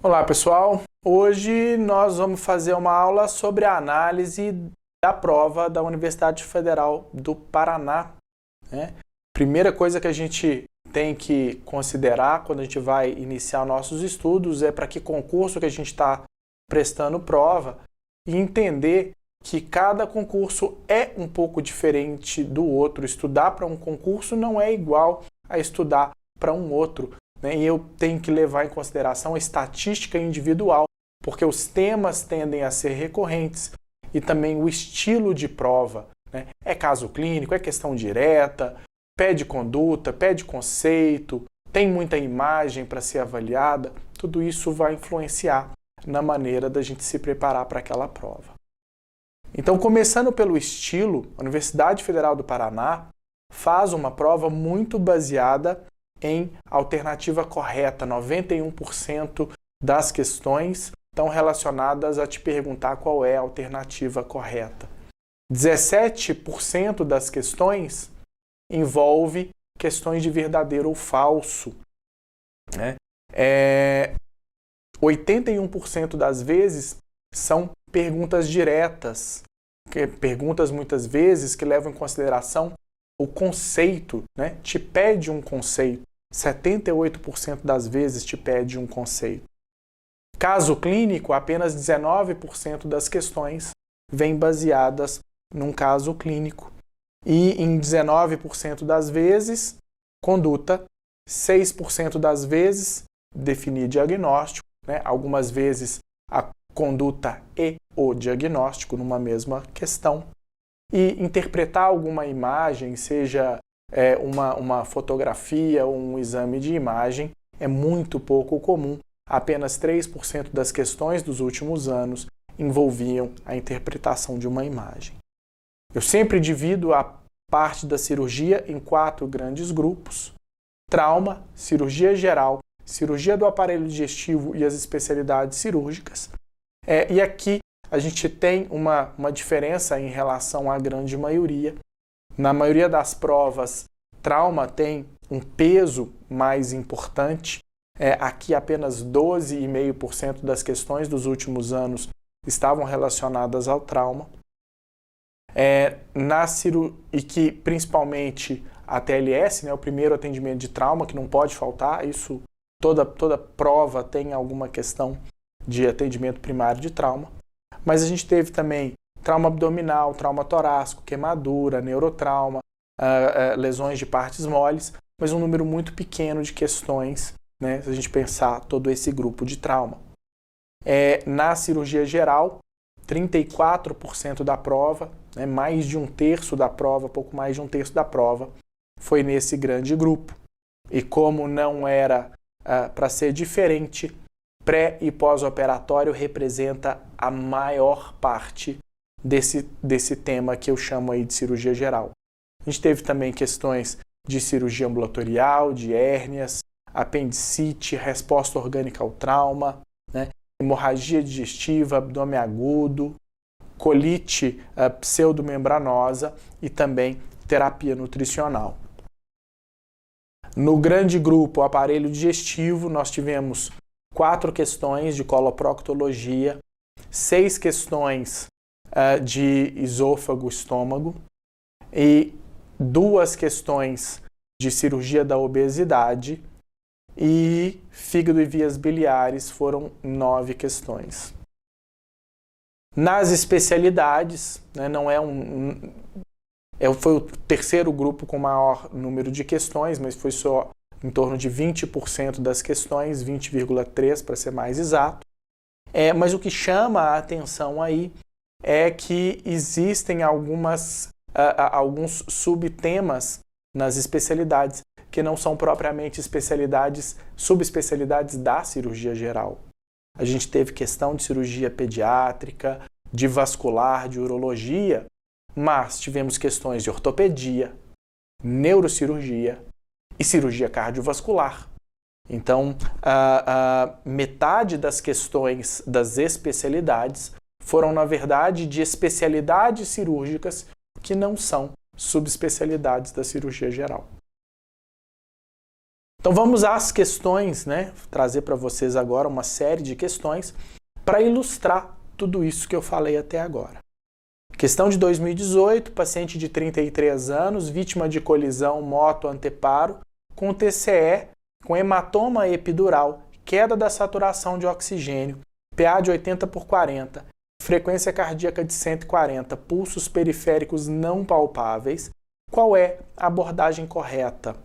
Olá pessoal, hoje nós vamos fazer uma aula sobre a análise da prova da Universidade Federal do Paraná, né? Primeira coisa que a gente tem que considerar quando a gente vai iniciar nossos estudos é para que concurso que a gente está prestando prova e entender que cada concurso é um pouco diferente do outro. Estudar para um concurso não é igual a estudar para um outro. E eu tenho que levar em consideração a estatística individual, porque os temas tendem a ser recorrentes e também o estilo de prova, né? É caso clínico, é questão direta, pede conduta, pede conceito, tem muita imagem para ser avaliada, tudo isso vai influenciar na maneira da gente se preparar para aquela prova. Então, começando pelo estilo, a Universidade Federal do Paraná faz uma prova muito baseada em alternativa correta. 91% das questões estão relacionadas a te perguntar qual é a alternativa correta. 17% das questões envolve questões de verdadeiro ou falso, né? 81% das vezes são perguntas diretas, perguntas muitas vezes que levam em consideração o conceito, né? Te pede um conceito. 78% das vezes te pede um conceito. Caso clínico, apenas 19% das questões vêm baseadas num caso clínico. E em 19% das vezes, conduta. 6% das vezes, definir diagnóstico, né? Algumas vezes a conduta e o diagnóstico numa mesma questão. E interpretar alguma imagem, seja uma fotografia ou um exame de imagem, é muito pouco comum. Apenas 3% das questões dos últimos anos envolviam a interpretação de uma imagem. Eu sempre divido a parte da cirurgia em 4 grandes grupos: trauma, cirurgia geral, cirurgia do aparelho digestivo e as especialidades cirúrgicas. E aqui a gente tem uma diferença em relação à grande maioria. Na maioria das provas, trauma tem um peso mais importante. Aqui apenas 12,5% das questões dos últimos anos estavam relacionadas ao trauma. E que principalmente a TLS, né, o primeiro atendimento de trauma, que não pode faltar, isso toda prova tem alguma questão de atendimento primário de trauma. Mas a gente teve também trauma abdominal, trauma torácico, queimadura, neurotrauma, lesões de partes moles, mas um número muito pequeno de questões, né, se a gente pensar todo esse grupo de trauma. Na cirurgia geral, 34% da prova, né, mais de 1/3 da prova, pouco mais de 1/3 da prova, foi nesse grande grupo. E como não era para ser diferente, pré e pós-operatório representa a maior parte desse tema que eu chamo aí de cirurgia geral. A gente teve também questões de cirurgia ambulatorial, de hérnias, apendicite, resposta orgânica ao trauma, né? Hemorragia digestiva, abdômen agudo, colite pseudomembranosa e também terapia nutricional. No grande grupo aparelho digestivo, nós tivemos 4 questões de coloproctologia, 6 questões de esôfago, estômago e 2 questões de cirurgia da obesidade, e fígado e vias biliares foram 9 questões. Nas especialidades, né, foi o terceiro grupo com maior número de questões, mas foi só em torno de 20% das questões, 20,3% para ser mais exato. Mas o que chama a atenção aí é que existem alguns subtemas nas especialidades que não são propriamente subespecialidades da cirurgia geral. A gente teve questão de cirurgia pediátrica, de vascular, de urologia, mas tivemos questões de ortopedia, neurocirurgia e cirurgia cardiovascular. Então, metade das questões das especialidades foram, na verdade, de especialidades cirúrgicas que não são subespecialidades da cirurgia geral. Então vamos às questões, né? Trazer para vocês agora uma série de questões para ilustrar tudo isso que eu falei até agora. Questão de 2018, paciente de 33 anos, vítima de colisão moto-anteparo, com TCE, com hematoma epidural, queda da saturação de oxigênio, PA de 80/40, frequência cardíaca de 140, pulsos periféricos não palpáveis. Qual é a abordagem correta?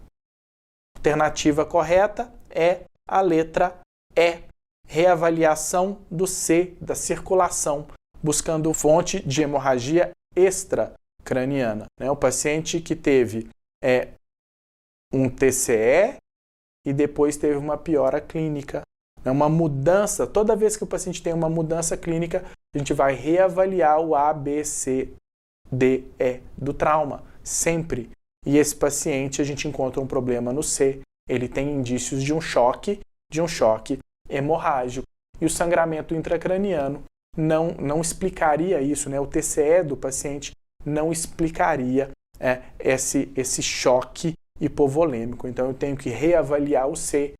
Alternativa correta é a letra E, reavaliação do C, da circulação, buscando fonte de hemorragia extracraniana. O paciente que teve um TCE e depois teve uma piora clínica, uma mudança. Toda vez que o paciente tem uma mudança clínica, a gente vai reavaliar o A, B, C, D, E do trauma, sempre. E esse paciente, a gente encontra um problema no C, ele tem indícios de um choque hemorrágico. E o sangramento intracraniano não explicaria isso, O TCE do paciente não explicaria esse choque hipovolêmico. Então eu tenho que reavaliar o C,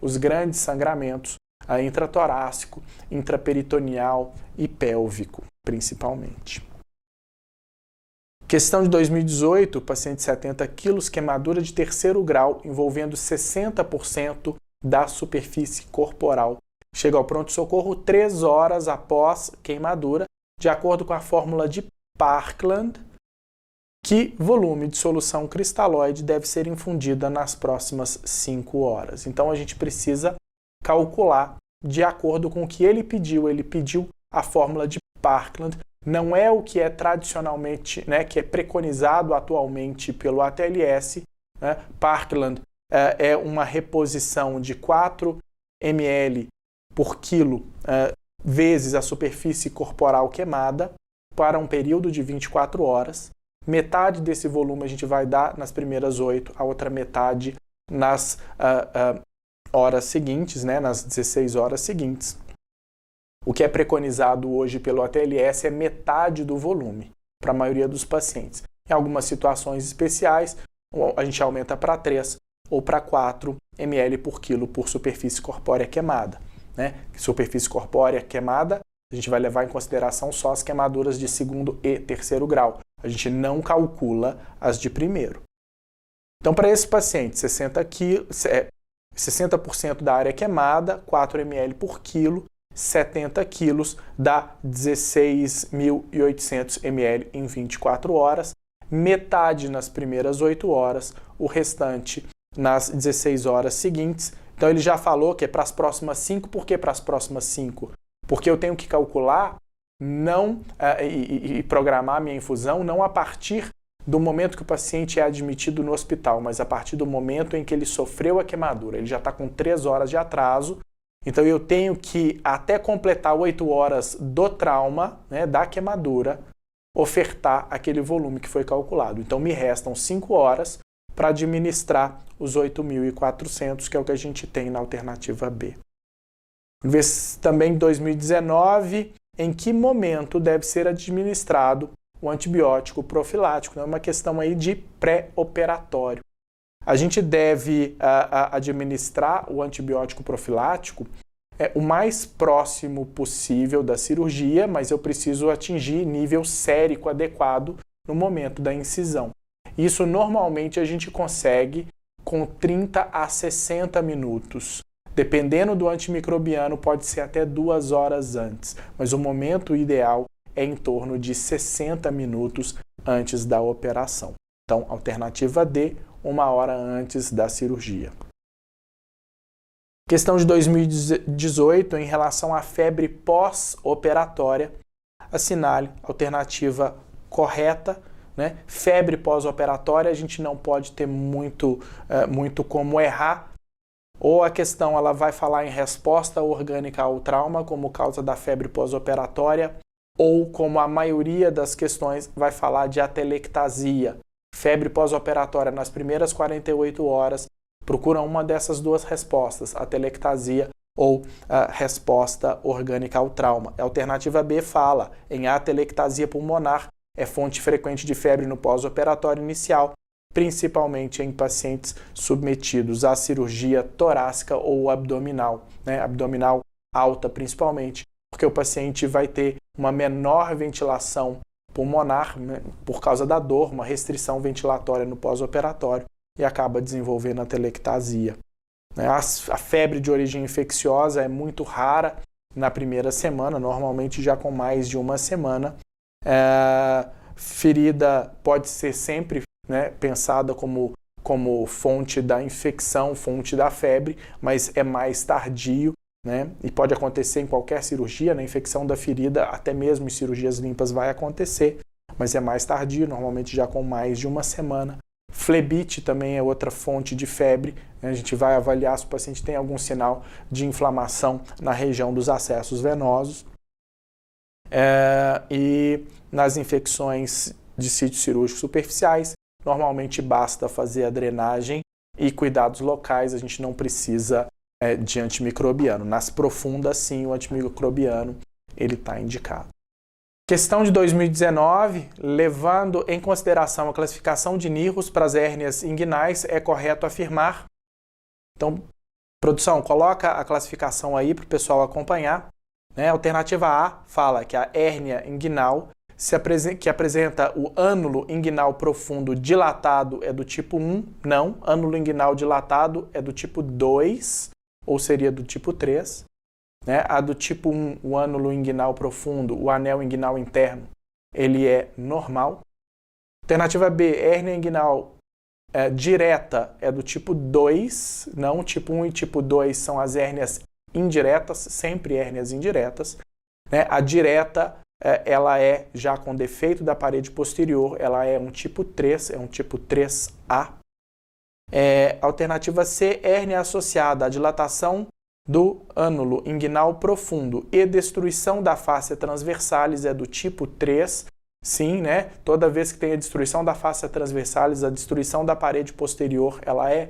os grandes sangramentos intratorácico, intraperitoneal e pélvico, principalmente. Questão de 2018, paciente de 70 quilos, queimadura de 3º grau, envolvendo 60% da superfície corporal. Chega ao pronto-socorro 3 horas após queimadura, de acordo com a fórmula de Parkland, que volume de solução cristalóide deve ser infundida nas próximas 5 horas. Então a gente precisa calcular de acordo com o que ele pediu. Ele pediu a fórmula de Parkland, não é o que é tradicionalmente, que é preconizado atualmente pelo ATLS. Parkland é uma reposição de 4 ml por quilo vezes a superfície corporal queimada para um período de 24 horas. Metade desse volume a gente vai dar nas primeiras 8, a outra metade nas horas seguintes, nas 16 horas seguintes. O que é preconizado hoje pelo ATLS é metade do volume para a maioria dos pacientes. Em algumas situações especiais, a gente aumenta para 3 ou para 4 ml por quilo por superfície corpórea queimada. Superfície corpórea queimada, a gente vai levar em consideração só as queimaduras de 2º e 3º grau. A gente não calcula as de 1º. Então, para esse paciente, 60% da área queimada, 4 ml por quilo, 70 quilos, dá 16.800 ml em 24 horas, metade nas primeiras 8 horas, o restante nas 16 horas seguintes. Então ele já falou que é para as próximas 5. Por que para as próximas 5? Porque eu tenho que calcular e programar a minha infusão não a partir do momento que o paciente é admitido no hospital, mas a partir do momento em que ele sofreu a queimadura. Ele já está com 3 horas de atraso, então eu tenho que, até completar 8 horas do trauma, da queimadura, ofertar aquele volume que foi calculado. Então me restam 5 horas para administrar os 8.400, que é o que a gente tem na alternativa B. Também em 2019, em que momento deve ser administrado o antibiótico profilático? É uma questão aí de pré-operatório. A gente deve administrar o antibiótico profilático o mais próximo possível da cirurgia, mas eu preciso atingir nível sérico adequado no momento da incisão. Isso normalmente a gente consegue com 30 a 60 minutos. Dependendo do antimicrobiano, pode ser até 2 horas antes, mas o momento ideal é em torno de 60 minutos antes da operação. Então, alternativa D, 1 hora antes da cirurgia. Questão de 2018, em relação à febre pós-operatória, assinale a alternativa correta. Febre pós-operatória, a gente não pode ter muito como errar. Ou a questão ela vai falar em resposta orgânica ao trauma como causa da febre pós-operatória, ou como a maioria das questões vai falar de atelectasia. Febre pós-operatória nas primeiras 48 horas, procura uma dessas duas respostas, atelectasia ou a resposta orgânica ao trauma. A alternativa B fala em atelectasia pulmonar, é fonte frequente de febre no pós-operatório inicial, principalmente em pacientes submetidos à cirurgia torácica ou abdominal, né? Abdominal alta principalmente, porque o paciente vai ter uma menor ventilação pulmonar, né, por causa da dor, uma restrição ventilatória no pós-operatório e acaba desenvolvendo a telectasia. A febre de origem infecciosa é muito rara na primeira semana, normalmente já com mais de uma semana. Ferida pode ser sempre, né, pensada como fonte da infecção, fonte da febre, mas é mais tardio, né, e pode acontecer em qualquer cirurgia, na infecção da ferida, até mesmo em cirurgias limpas vai acontecer, mas é mais tardio, normalmente já com mais de uma semana. Flebite também é outra fonte de febre, né? A gente vai avaliar se o paciente tem algum sinal de inflamação na região dos acessos venosos. E nas infecções de sítios cirúrgicos superficiais, normalmente basta fazer a drenagem e cuidados locais, a gente não precisa de antimicrobiano. Nas profundas, sim, o antimicrobiano ele está indicado. Questão de 2019, levando em consideração a classificação de Nihus para as hérnias inguinais, é correto afirmar. Então, produção, coloca a classificação aí para o pessoal acompanhar. Né? Alternativa A fala que a hérnia inguinal que apresenta o ânulo inguinal profundo dilatado é do tipo 1, não. Ânulo inguinal dilatado é do tipo 2, ou seria do tipo 3. Né? A do tipo 1, o ânulo inguinal profundo, o anel inguinal interno, ele é normal. Alternativa B, hérnia inguinal direta é do tipo 2, não. Tipo 1 e tipo 2 são as hérnias indiretas, sempre hérnias indiretas. Né? A direta, ela é já com defeito da parede posterior, ela é um tipo 3, é um tipo 3A. Alternativa C, hérnia associada à dilatação do ânulo inguinal profundo e destruição da fáscia transversalis é do tipo 3. Sim, né? Toda vez que tem a destruição da fáscia transversalis, a destruição da parede posterior, ela é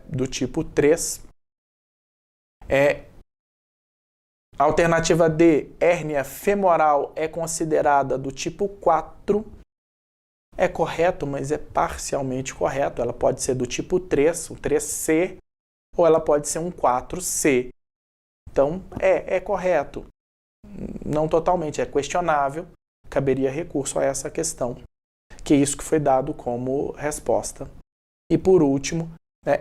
do tipo 3. Alternativa D, hérnia femoral é considerada do tipo 4. É correto, mas é parcialmente correto. Ela pode ser do tipo 3, um 3C, ou ela pode ser um 4C. Então, é correto. Não totalmente, é questionável. Caberia recurso a essa questão, que é isso que foi dado como resposta. E por último,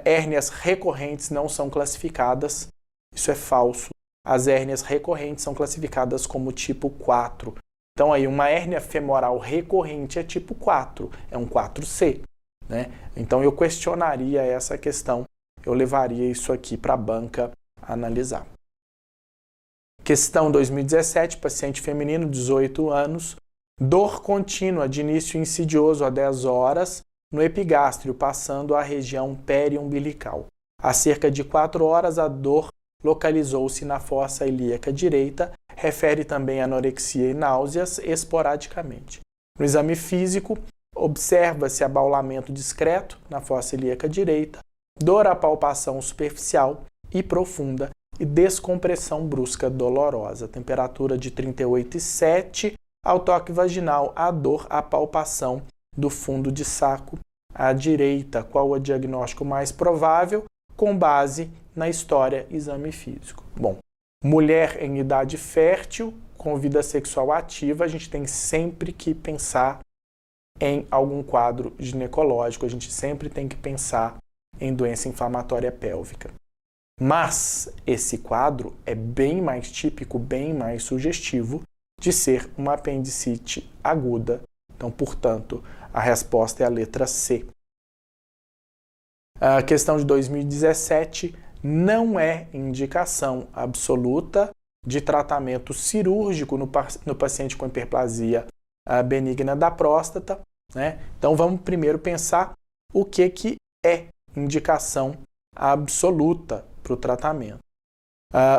hérnias recorrentes não são classificadas. Isso é falso. As hérnias recorrentes são classificadas como tipo 4. Então, aí, uma hérnia femoral recorrente é tipo 4, é um 4C. Né? Então, eu questionaria essa questão. Eu levaria isso aqui para a banca analisar. Questão 2017, paciente feminino, 18 anos, dor contínua de início insidioso a 10 horas no epigástrio, passando a região periumbilical. Há cerca de 4 horas a dor localizou-se na fossa ilíaca direita, refere também a anorexia e náuseas esporadicamente. No exame físico, observa-se abaulamento discreto na fossa ilíaca direita, dor à palpação superficial e profunda e descompressão brusca dolorosa. Temperatura de 38,7, ao toque vaginal, a dor à palpação do fundo de saco à direita. Qual o diagnóstico mais provável? Com base na história exame físico. Bom, mulher em idade fértil, com vida sexual ativa, a gente tem sempre que pensar em algum quadro ginecológico, a gente sempre tem que pensar em doença inflamatória pélvica. Mas esse quadro é bem mais típico, bem mais sugestivo de ser uma apendicite aguda. Então, portanto, a resposta é a letra C. A questão de 2017 não é indicação absoluta de tratamento cirúrgico no paciente com hiperplasia benigna da próstata. Né? Então, vamos primeiro pensar o que é indicação absoluta para o tratamento.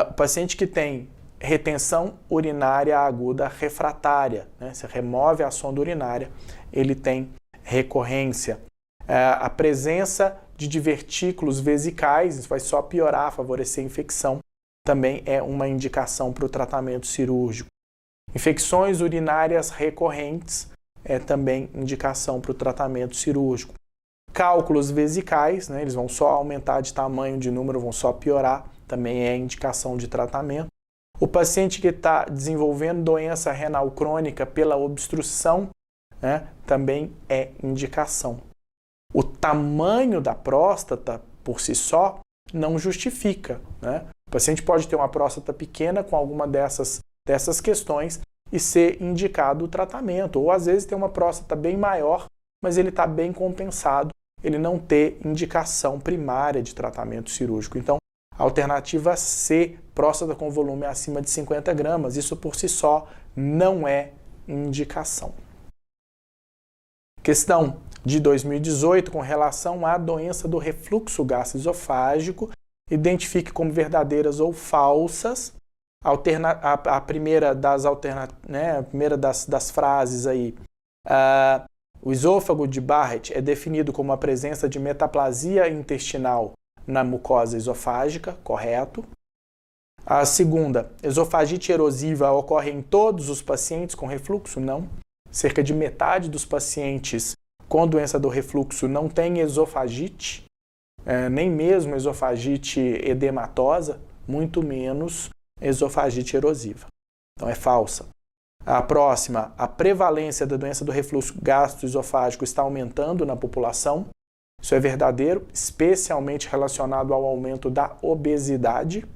O paciente que tem retenção urinária aguda refratária, né? Você remove a sonda urinária, ele tem recorrência. A presença de divertículos vesicais, isso vai só piorar, favorecer a infecção, também é uma indicação para o tratamento cirúrgico. Infecções urinárias recorrentes é também indicação para o tratamento cirúrgico. Cálculos vesicais, né, eles vão só aumentar de tamanho, de número, vão só piorar, também é indicação de tratamento. O paciente que está desenvolvendo doença renal crônica pela obstrução, né, também é indicação. O tamanho da próstata, por si só, não justifica, né? O paciente pode ter uma próstata pequena com alguma dessas questões e ser indicado o tratamento. Ou às vezes tem uma próstata bem maior, mas ele está bem compensado, ele não ter indicação primária de tratamento cirúrgico. Então, a alternativa C, próstata com volume acima de 50 gramas, isso por si só não é indicação. Questão de 2018 com relação à doença do refluxo gastroesofágico, identifique como verdadeiras ou falsas. A primeira das frases aí, o esôfago de Barrett é definido como a presença de metaplasia intestinal na mucosa esofágica, correto. A segunda, esofagite erosiva ocorre em todos os pacientes com refluxo? Não. Cerca de metade dos pacientes com doença do refluxo não tem esofagite, nem mesmo esofagite edematosa, muito menos esofagite erosiva. Então é falsa. A próxima, a prevalência da doença do refluxo gastroesofágico está aumentando na população. Isso é verdadeiro, especialmente relacionado ao aumento da obesidade.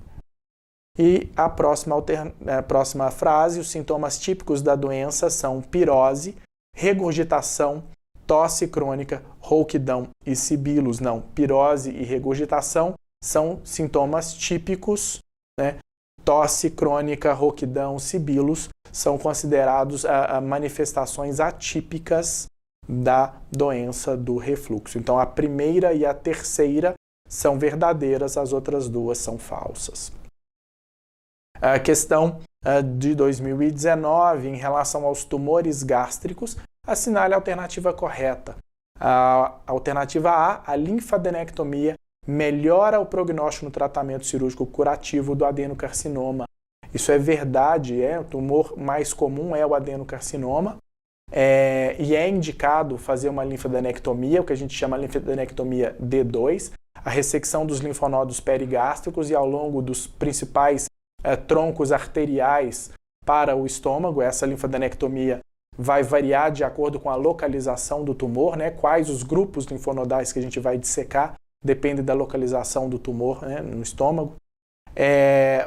E a próxima frase, os sintomas típicos da doença são pirose, regurgitação, tosse crônica, rouquidão e sibilos. Não, pirose e regurgitação são sintomas típicos, né? Tosse crônica, rouquidão, sibilos são considerados manifestações atípicas da doença do refluxo. Então, a primeira e a terceira são verdadeiras, as outras duas são falsas. A questão de 2019, em relação aos tumores gástricos, assinale a alternativa correta. A alternativa A, a linfadenectomia, melhora o prognóstico no tratamento cirúrgico curativo do adenocarcinoma. Isso é verdade, o tumor mais comum é o adenocarcinoma, e é indicado fazer uma linfadenectomia, o que a gente chama de linfadenectomia D2, a ressecção dos linfonodos perigástricos e ao longo dos principais troncos arteriais para o estômago. Essa linfadenectomia vai variar de acordo com a localização do tumor, né? Quais os grupos linfonodais que a gente vai dissecar, depende da localização do tumor, né, no estômago.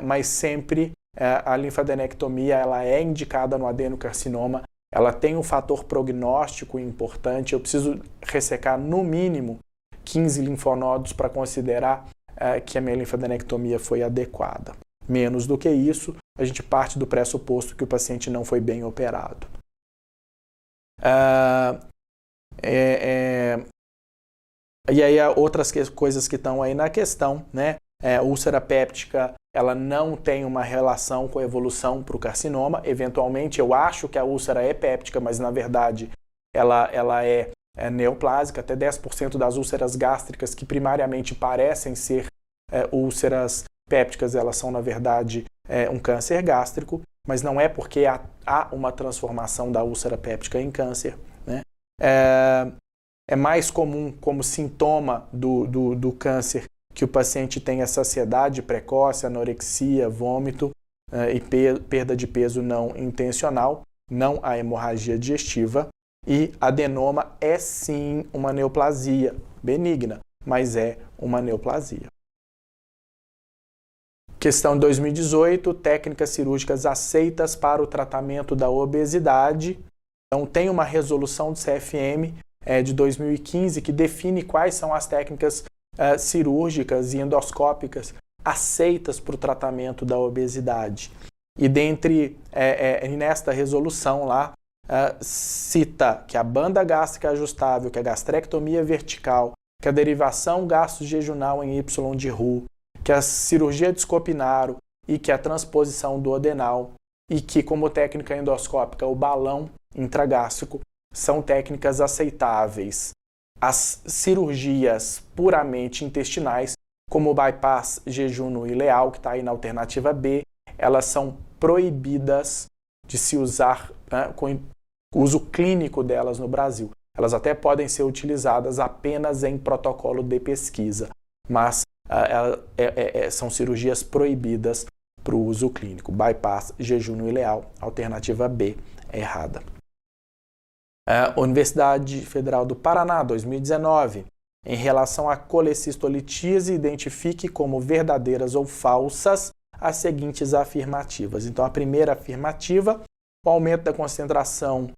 Mas sempre a linfadenectomia ela é indicada no adenocarcinoma, ela tem um fator prognóstico importante. Eu preciso ressecar no mínimo 15 linfonodos para considerar que a minha linfadenectomia foi adequada. Menos do que isso, a gente parte do pressuposto que o paciente não foi bem operado. E aí outras coisas que estão aí na questão, né? Úlcera péptica, ela não tem uma relação com a evolução para o carcinoma. Eventualmente, eu acho que a úlcera é péptica, mas na verdade ela é neoplásica. Até 10% das úlceras gástricas que primariamente parecem ser úlceras pépticas, elas são na verdade um câncer gástrico, mas não é porque há uma transformação da úlcera péptica em câncer, né? É mais comum como sintoma do câncer que o paciente tenha saciedade precoce, anorexia, vômito e perda de peso não intencional, não a hemorragia digestiva. E adenoma é sim uma neoplasia benigna, mas é uma neoplasia. Questão de 2018, técnicas cirúrgicas aceitas para o tratamento da obesidade. Então, tem uma resolução do CFM de 2015 que define quais são as técnicas cirúrgicas e endoscópicas aceitas para o tratamento da obesidade. E nesta resolução lá, cita que a banda gástrica ajustável, que a gastrectomia vertical, que a derivação gastrojejunal em Y de Roux, que a cirurgia de Scopinaro e que a transposição duodenal e que, como técnica endoscópica, o balão intragástrico são técnicas aceitáveis. As cirurgias puramente intestinais, como o bypass jejuno-ileal, que está aí na alternativa B, elas são proibidas de se usar, com o uso clínico delas no Brasil. Elas até podem ser utilizadas apenas em protocolo de pesquisa, mas são cirurgias proibidas para o uso clínico. Bypass, jejum no ileal, alternativa B é errada. Universidade Federal do Paraná, 2019. Em relação à colecistolitíase, identifique como verdadeiras ou falsas as seguintes afirmativas. Então, a primeira afirmativa, o aumento da concentração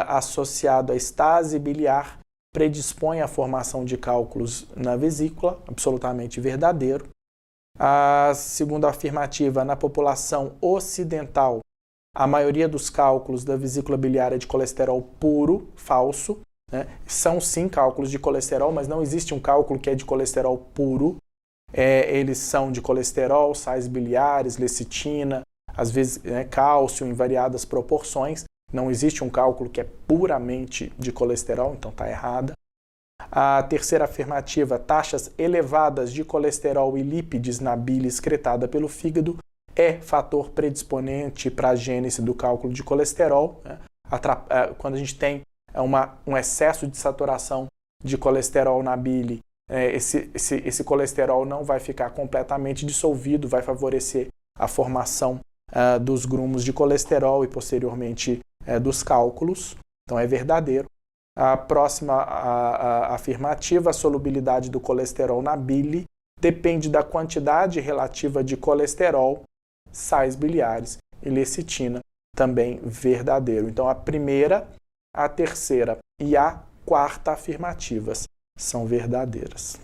associado à estase biliar predispõe à formação de cálculos na vesícula, absolutamente verdadeiro. A segunda afirmativa, na população ocidental, a maioria dos cálculos da vesícula biliar é de colesterol puro, falso. Né? São sim cálculos de colesterol, mas não existe um cálculo que é de colesterol puro. Eles são de colesterol, sais biliares, lecitina, às vezes cálcio em variadas proporções. Não existe um cálculo que é puramente de colesterol, então está errada. A terceira afirmativa, taxas elevadas de colesterol e lípides na bile excretada pelo fígado é fator predisponente para a gênese do cálculo de colesterol. Né? Quando a gente tem um excesso de saturação de colesterol na bile, esse colesterol não vai ficar completamente dissolvido, vai favorecer a formação dos grumos de colesterol e posteriormente dos cálculos. Então é verdadeiro. A próxima afirmativa, a solubilidade do colesterol na bile depende da quantidade relativa de colesterol, sais biliares e lecitina, também verdadeiro. Então a primeira, a terceira e a quarta afirmativas são verdadeiras.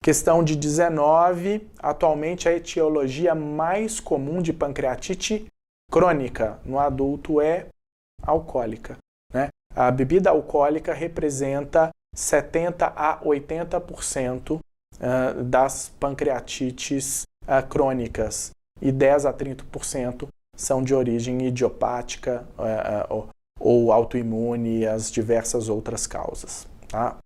Questão de 19. Atualmente a etiologia mais comum de pancreatite crônica no adulto é alcoólica. Né? A bebida alcoólica representa 70% a 80% das pancreatites crônicas e 10% a 30% são de origem idiopática ou autoimune e as diversas outras causas. Tá?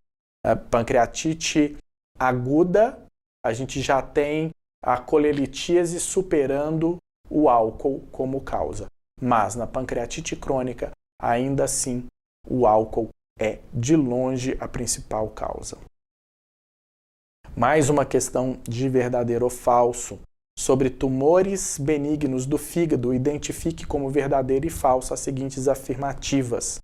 A pancreatite aguda, a gente já tem a colelitíase superando o álcool como causa. Mas na pancreatite crônica, ainda assim, o álcool é de longe a principal causa. Mais uma questão de verdadeiro ou falso. Sobre tumores benignos do fígado, identifique como verdadeira e falsa as seguintes afirmativas.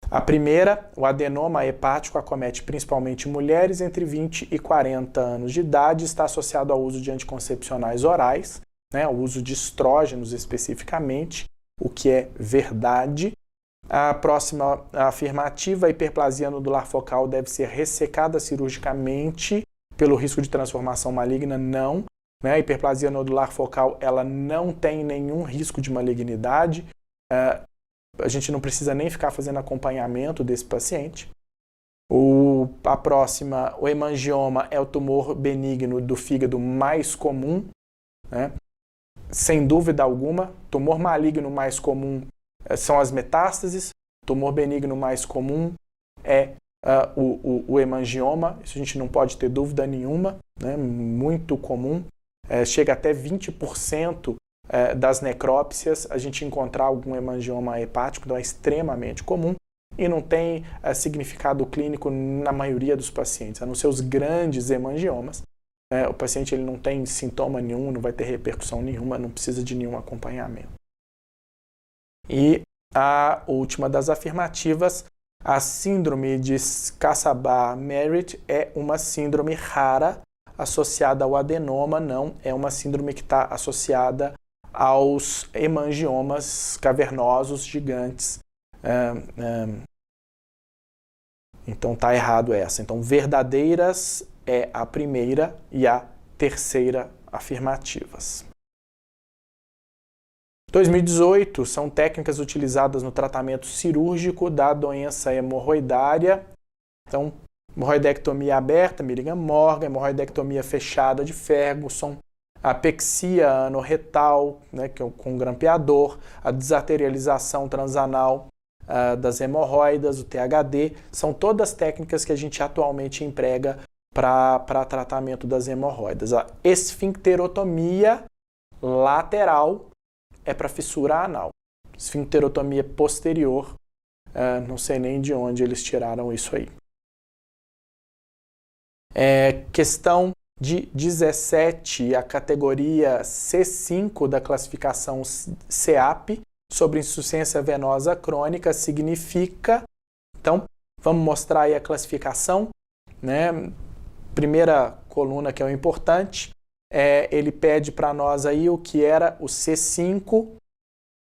A primeira, o adenoma hepático acomete principalmente mulheres entre 20 e 40 anos de idade, está associado ao uso de anticoncepcionais orais, ao uso de estrógenos especificamente, o que é verdade. A próxima afirmativa, a hiperplasia nodular focal deve ser ressecada cirurgicamente pelo risco de transformação maligna, não. A hiperplasia nodular focal ela não tem nenhum risco de malignidade. A gente não precisa nem ficar fazendo acompanhamento desse paciente. A próxima, o hemangioma é o tumor benigno do fígado mais comum. Né? Sem dúvida alguma, tumor maligno mais comum são as metástases, tumor benigno mais comum é o hemangioma, isso a gente não pode ter dúvida nenhuma, né? Muito comum, chega até 20% das necrópsias a gente encontrar algum hemangioma hepático, então é extremamente comum e não tem significado clínico na maioria dos pacientes, a não ser os grandes hemangiomas. O paciente ele não tem sintoma nenhum, não vai ter repercussão nenhuma, não precisa de nenhum acompanhamento. E a última das afirmativas, a síndrome de Cassabas-Merritt é uma síndrome rara associada ao adenoma, não é uma síndrome que está associada aos hemangiomas cavernosos gigantes. Então está errado essa. Então verdadeiras é a primeira e a terceira afirmativas. 2018 são técnicas utilizadas no tratamento cirúrgico da doença hemorroidária. Então, hemorroidectomia aberta, Milligan-Morgan, hemorroidectomia fechada de Ferguson, a apexia anorretal, né, com grampeador, a desarterialização transanal das hemorroidas, o THD, são todas técnicas que a gente atualmente emprega para tratamento das hemorroidas. A esfincterotomia lateral é para fissura anal. Esfincterotomia posterior não sei nem de onde eles tiraram isso aí. Questão de 17, a categoria C5 da classificação CEAP, sobre insuficiência venosa crônica, significa... Então, vamos mostrar aí a classificação, né? Primeira coluna, que é o importante, ele pede para nós aí o que era o C5,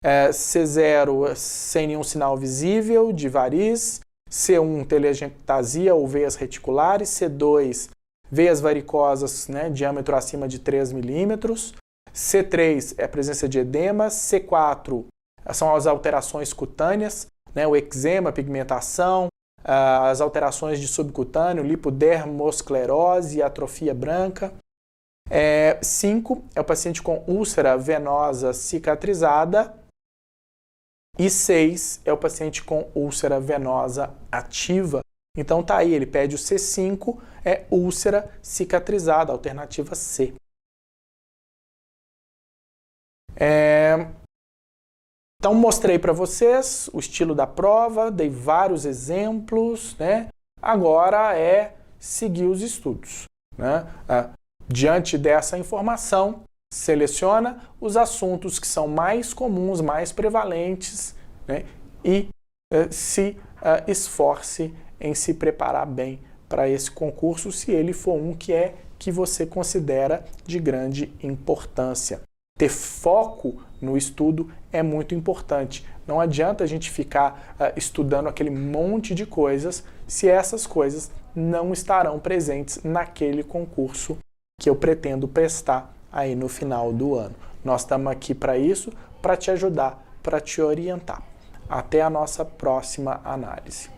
C0 sem nenhum sinal visível de variz, C1 telangiectasia ou veias reticulares, C2 veias varicosas, né, diâmetro acima de 3 milímetros, C3 é a presença de edema, C4 são as alterações cutâneas, né, o eczema, pigmentação, as alterações de subcutâneo, lipodermosclerose e atrofia branca. 5 é o paciente com úlcera venosa cicatrizada. E 6 é o paciente com úlcera venosa ativa. Então tá aí, ele pede o C5, úlcera cicatrizada, alternativa C. Então mostrei para vocês o estilo da prova, dei vários exemplos, né? Agora é seguir os estudos, né? Diante dessa informação, seleciona os assuntos que são mais comuns, mais prevalentes, né? E se esforce em se preparar bem para esse concurso, se ele for um que você considera de grande importância. Ter foco no estudo é muito importante. Não adianta a gente ficar estudando aquele monte de coisas se essas coisas não estarão presentes naquele concurso que eu pretendo prestar aí no final do ano. Nós estamos aqui para isso, para te ajudar, para te orientar. Até a nossa próxima análise.